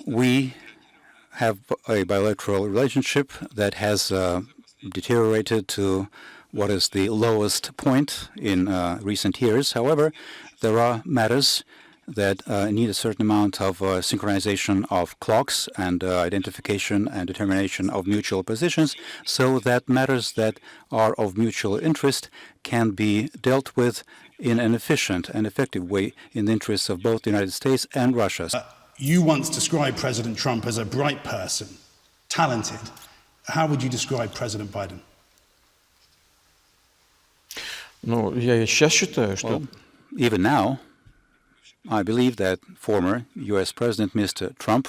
We have a bilateral relationship that has deteriorated to what is the lowest point in recent years. However, there are matters that need a certain amount of synchronization of clocks and identification and determination of mutual positions, so that matters that are of mutual interest can be dealt with in an efficient and effective way in the interests of both the United States and Russia. You once described President Trump as a bright person, talented. How would you describe President Biden? Ну, я и сейчас считаю, что... Well, even now, I believe that former U.S. President Mr. Trump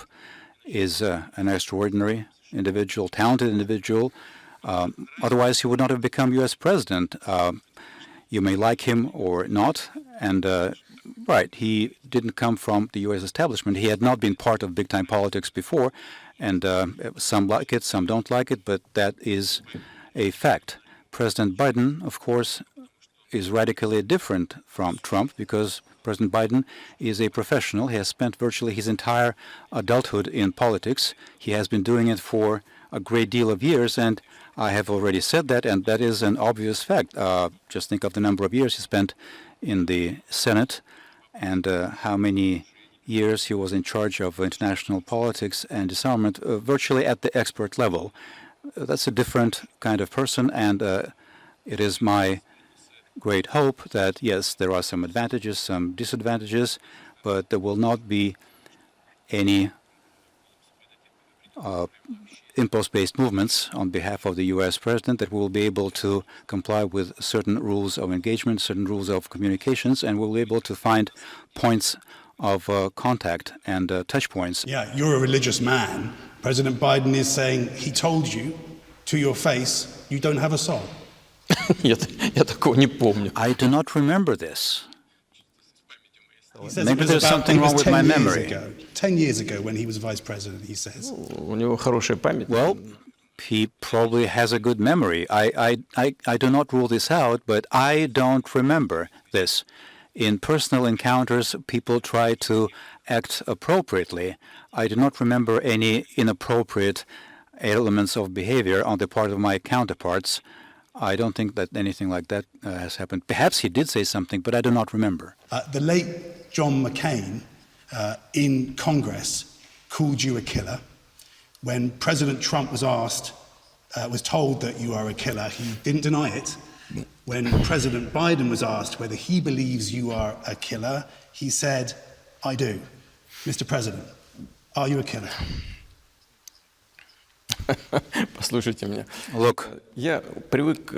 is an extraordinary individual, talented individual. Otherwise, he would not have become U.S. President. You may like him or not, and right, he didn't come from the U.S. establishment. He had not been part of big-time politics before, and some like it, some don't like it, but that is a fact. President Biden, of course, is radically different from Trump because President Biden is a professional. He has spent virtually his entire adulthood in politics. He has been doing it for a great deal of years, and I have already said that, and that is an obvious fact. Just think of the number of years he spent in the Senate and how many years he was in charge of international politics and disarmament, virtually at the expert level. That's a different kind of person, and it is my great hope that, yes, there are some advantages, some disadvantages, but there will not be any impulse-based movements on behalf of the U.S. President, that we will be able to comply with certain rules of engagement, certain rules of communications, and we'll be able to find points of contact and touch points. Yeah, you're a religious man. President Biden is saying he told you to your face you don't have a soul. Я такого не помню. I do not remember this. He says Maybe it was there's something wrong with my memory. 10 years ago when he was vice president, he says. У него хорошая память. Well, he probably has a good memory. I do not rule this out, but I don't remember this. In personal encounters, people try to act appropriately. I do not remember any inappropriate elements of behavior on the part of my counterparts. I don't think that anything like that has happened. Perhaps he did say something, but I do not remember. The late John McCain in Congress called you a killer. When President Trump was told that you are a killer, he didn't deny it. When President Biden was asked whether he believes you are a killer, he said, I do. Mr. President, are you a killer? Послушайте меня. Look, Я привык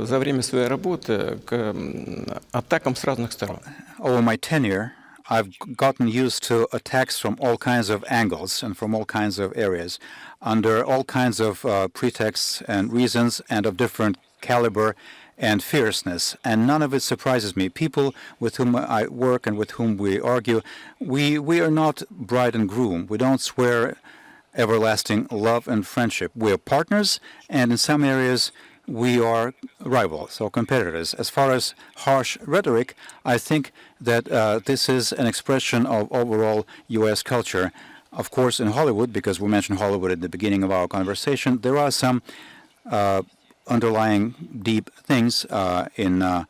за время своей работы к атакам с разных сторон. over my tenure, I've gotten used to attacks from all kinds of angles and from all kinds of areas, under all kinds of pretexts and reasons and of different caliber and fierceness. And none of it surprises me. People with whom I work and with whom we argue, we are not bride and groom. We don't swear everlasting love and friendship. We are partners, and in some areas we are rivals or competitors. As far as harsh rhetoric, I think that this is an expression of overall U.S. culture. Of course, in Hollywood, because we mentioned Hollywood at the beginning of our conversation, there are some underlying deep things in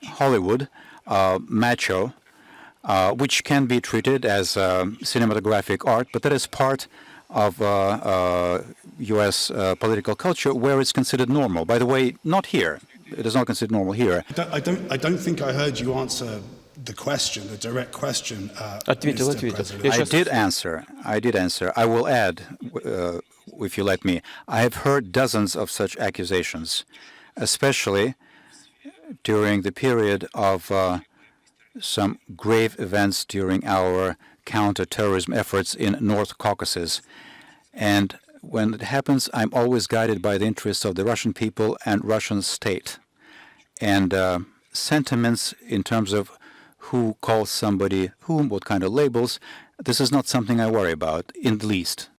Hollywood, macho, which can be treated as cinematographic art, but that is part of U.S. Political culture where it's considered normal. By the way, not here. It is not considered normal here. I don't think I heard you answer the question, the direct question. Ответил. Mr. President. I did answer. I will add, if you let me. I have heard dozens of such accusations, especially during the period of some grave events during our counter-terrorism efforts in North Caucasus. And when it happens, I'm always guided by the interests of the Russian people and Russian state. And sentiments in terms of who calls somebody whom, what kind of labels, this is not something I worry about in the least.